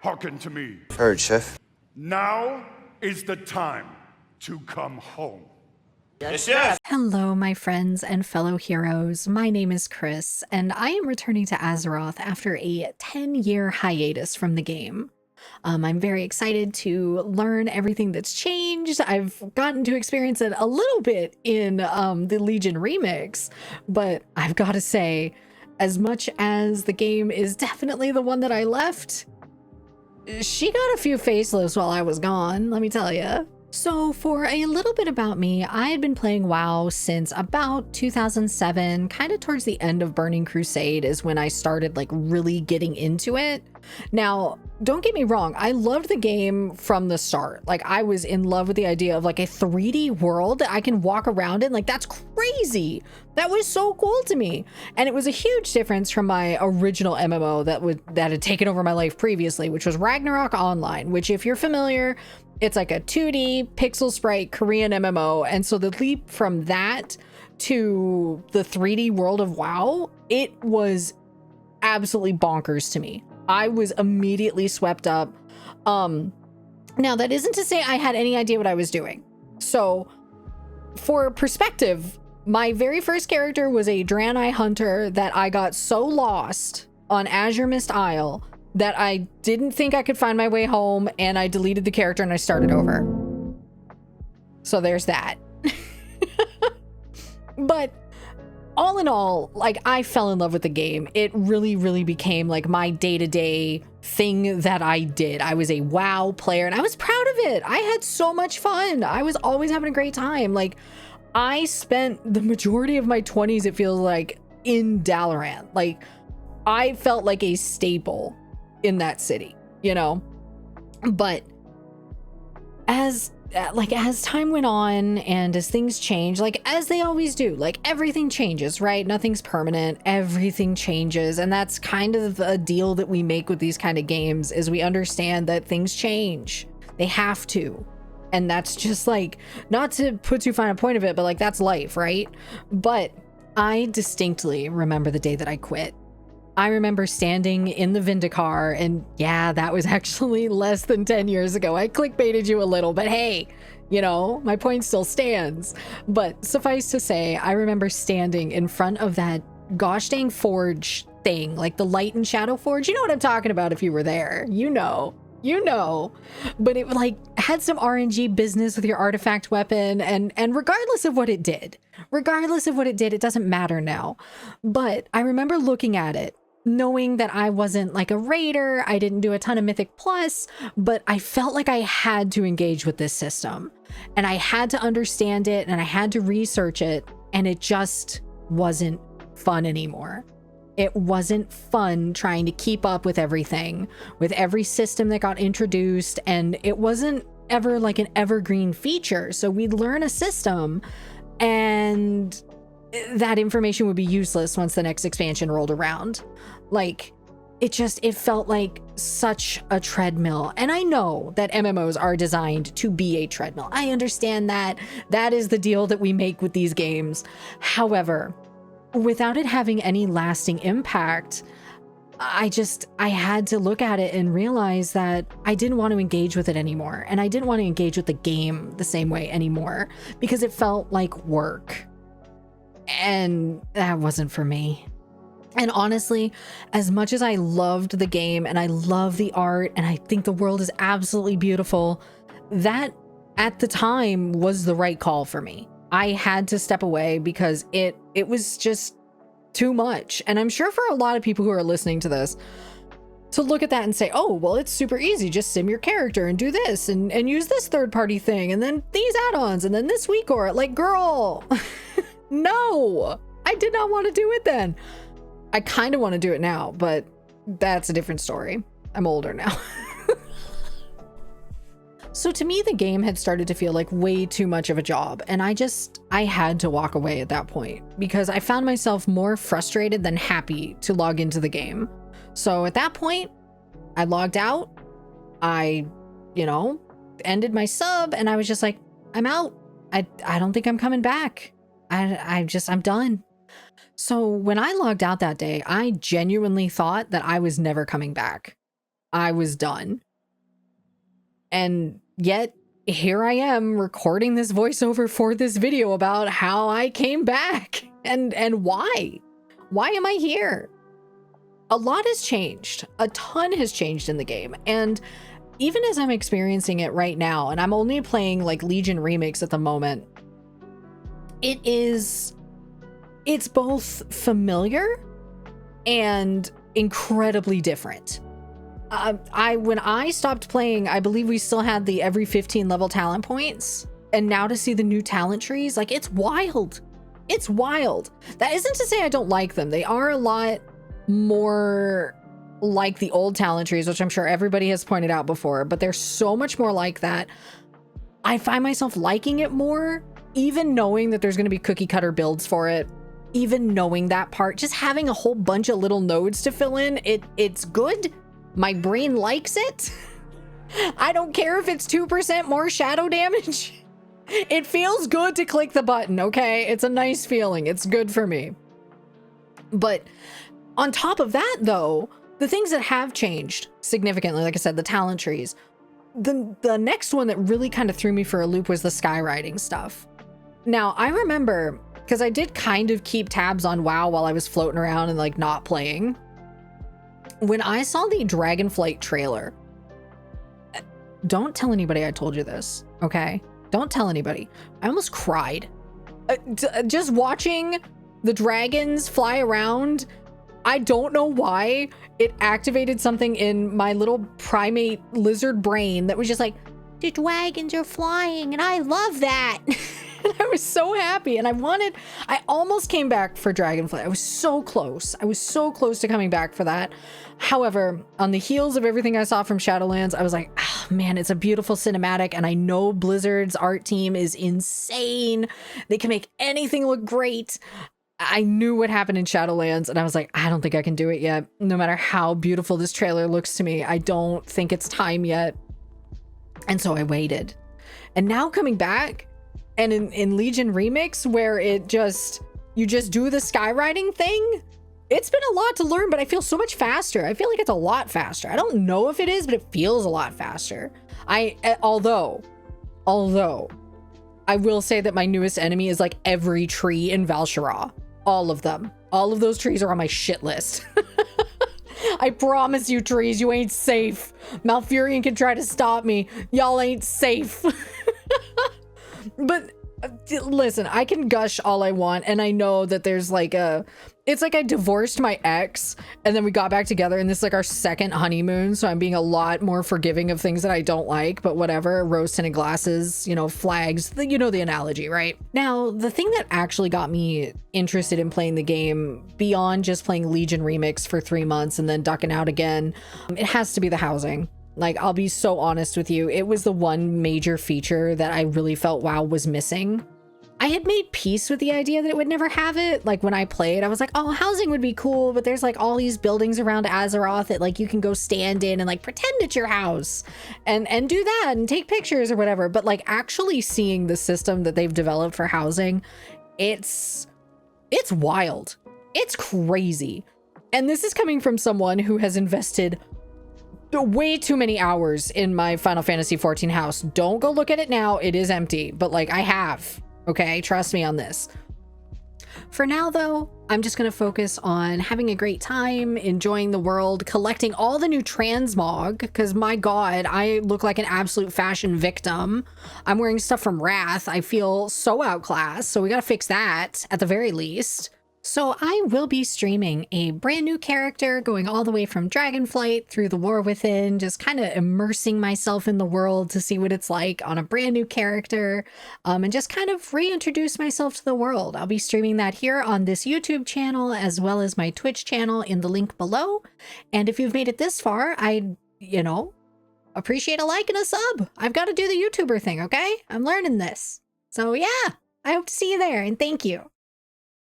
hearken to me. Heard, Chef. Now is the time to come home. Yes, yes. Hello, my friends and fellow heroes. My name is Chris, and I am returning to Azeroth after a 10-year hiatus from the game. I'm very excited to learn everything that's changed. I've gotten to experience it a little bit in the Legion remix, but I've got to say, as much as the game is definitely the one that I left, she got a few facelifts while I was gone, let me tell you. So for a little bit about me, I had been playing WoW since about 2007, kind of towards the end of Burning Crusade is when I started like really getting into it. Now, don't get me wrong, I loved the game from the start. Like I was in love with the idea of like a 3D world that I can walk around in. Like that's crazy. That was so cool to me. And it was a huge difference from my original MMO that had taken over my life previously, which was Ragnarok Online, which if you're familiar, it's like a 2D pixel sprite Korean MMO. And so the leap from that to the 3D world of WoW, it was absolutely bonkers to me. I was immediately swept up. Now that isn't to say I had any idea what I was doing. So for perspective, my very first character was a Draenei hunter that I got so lost on Azure Mist Isle that I didn't think I could find my way home, and I deleted the character and I started over. So there's that. But all in all, like I fell in love with the game. It really, really became like my day-to-day thing that I did. I was a WoW player and I was proud of it. I had so much fun. I was always having a great time. Like I spent the majority of my 20s, it feels like, in Dalaran. Like I felt like a staple in that city, you know. But as time went on and as things change, like as they always do, like everything changes, right? Nothing's permanent, everything changes. And that's kind of a deal that we make with these kind of games, is we understand that things change. They have to. And that's just like, not to put too fine a point of it, but like that's life, right? But I distinctly remember the day that I quit. I remember standing in the Vindicar, and yeah, that was actually less than 10 years ago. I clickbaited you a little, but hey, you know, my point still stands. But suffice to say, I remember standing in front of that gosh dang forge thing, like the light and shadow forge. You know what I'm talking about if you were there. You know. But it like had some RNG business with your artifact weapon, and regardless of what it did, it doesn't matter now. But I remember looking at it, knowing that I wasn't like a raider, I didn't do a ton of Mythic Plus, but I felt like I had to engage with this system and I had to understand it and I had to research it, and it just wasn't fun anymore. It wasn't fun trying to keep up with everything, with every system that got introduced, and it wasn't ever like an evergreen feature. So we'd learn a system and that information would be useless once the next expansion rolled around. Like it felt like such a treadmill. And I know that MMOs are designed to be a treadmill. I understand that. That is the deal that we make with these games. However, without it having any lasting impact, I had to look at it and realize that I didn't want to engage with it anymore. And I didn't want to engage with the game the same way anymore because it felt like work. And that wasn't for me. And honestly, as much as I loved the game and I love the art and I think the world is absolutely beautiful, that at the time was the right call for me. I had to step away because it was just too much. And I'm sure for a lot of people who are listening to this to look at that and say, oh, well, it's super easy. Just sim your character and do this and use this third party thing and then these add-ons and then this week, or like, girl, no, I did not want to do it then. I kind of want to do it now, but that's a different story. I'm older now. So to me, the game had started to feel like way too much of a job. And I had to walk away at that point because I found myself more frustrated than happy to log into the game. So at that point, I logged out. I, ended my sub and I was just like, I'm out. I don't think I'm coming back. I'm done. So when I logged out that day, I genuinely thought that I was never coming back. I was done. And yet here I am recording this voiceover for this video about how I came back and why. Why am I here? A lot has changed. A ton has changed in the game. And even as I'm experiencing it right now, and I'm only playing like Legion Remix at the moment, it's both familiar and incredibly different. When I stopped playing, I believe we still had the every 15 level talent points. And now to see the new talent trees, like, it's wild. It's wild. That isn't to say I don't like them. They are a lot more like the old talent trees, which I'm sure everybody has pointed out before, but they're so much more like that. I find myself liking it more, even knowing that there's going to be cookie cutter builds for it. Even knowing that part, just having a whole bunch of little nodes to fill in, it's good. My brain likes it. I don't care if it's 2% more shadow damage. It feels good to click the button, okay? It's a nice feeling. It's good for me. But on top of that, though, the things that have changed significantly, like I said, the talent trees, the next one that really kind of threw me for a loop was the skywriting stuff. Now, I remember, because I did kind of keep tabs on WoW while I was floating around and like not playing. When I saw the Dragonflight trailer, don't tell anybody I told you this, okay? Don't tell anybody. I almost cried. Just watching the dragons fly around, I don't know why it activated something in my little primate lizard brain that was just like, the dragons are flying and I love that. And I was so happy, and I almost came back for Dragonflight. I was so close. I was so close to coming back for that. However, on the heels of everything I saw from Shadowlands, I was like, oh, man, it's a beautiful cinematic, and I know Blizzard's art team is insane. They can make anything look great. I knew what happened in Shadowlands, and I was like, I don't think I can do it yet. No matter how beautiful this trailer looks to me, I don't think it's time yet. And so I waited. And now coming back, and in Legion Remix, where you just do the skywriting thing, it's been a lot to learn, but I feel so much faster. I feel like it's a lot faster. I don't know if it is, but it feels a lot faster. Although I will say that my newest enemy is like every tree in Val'sharah. All of them. All of those trees are on my shit list. I promise you, trees, you ain't safe. Malfurion can try to stop me. Y'all ain't safe. But listen, I can gush all I want, and I know that there's like it's like I divorced my ex and then we got back together, and this is like our second honeymoon, so I'm being a lot more forgiving of things that I don't like, but whatever. Rose tinted glasses, you know, flags, you know the analogy, right? Now, the thing that actually got me interested in playing the game beyond just playing Legion Remix for 3 months and then ducking out again, it has to be the housing. Like, I'll be so honest with you, it was the one major feature that I really felt WoW was missing. I had made peace with the idea that it would never have it. Like, when I played, I was like, oh, housing would be cool, but there's like all these buildings around Azeroth that like you can go stand in and like pretend it's your house and do that and take pictures or whatever. But like actually seeing the system that they've developed for housing, it's wild. It's crazy. And this is coming from someone who has invested way too many hours in my Final Fantasy XIV house. Don't go look at it now. It is empty, but like I have. Okay, trust me on this. For now, though, I'm just going to focus on having a great time, enjoying the world, collecting all the new transmog, because my god, I look like an absolute fashion victim. I'm wearing stuff from Wrath. I feel so outclassed, so we got to fix that at the very least. So I will be streaming a brand new character, going all the way from Dragonflight through the War Within, just kind of immersing myself in the world to see what it's like on a brand new character, and just kind of reintroduce myself to the world. I'll be streaming that here on this YouTube channel, as well as my Twitch channel in the link below. And if you've made it this far, I'd, appreciate a like and a sub. I've got to do the YouTuber thing, okay? I'm learning this. So yeah, I hope to see you there, and thank you.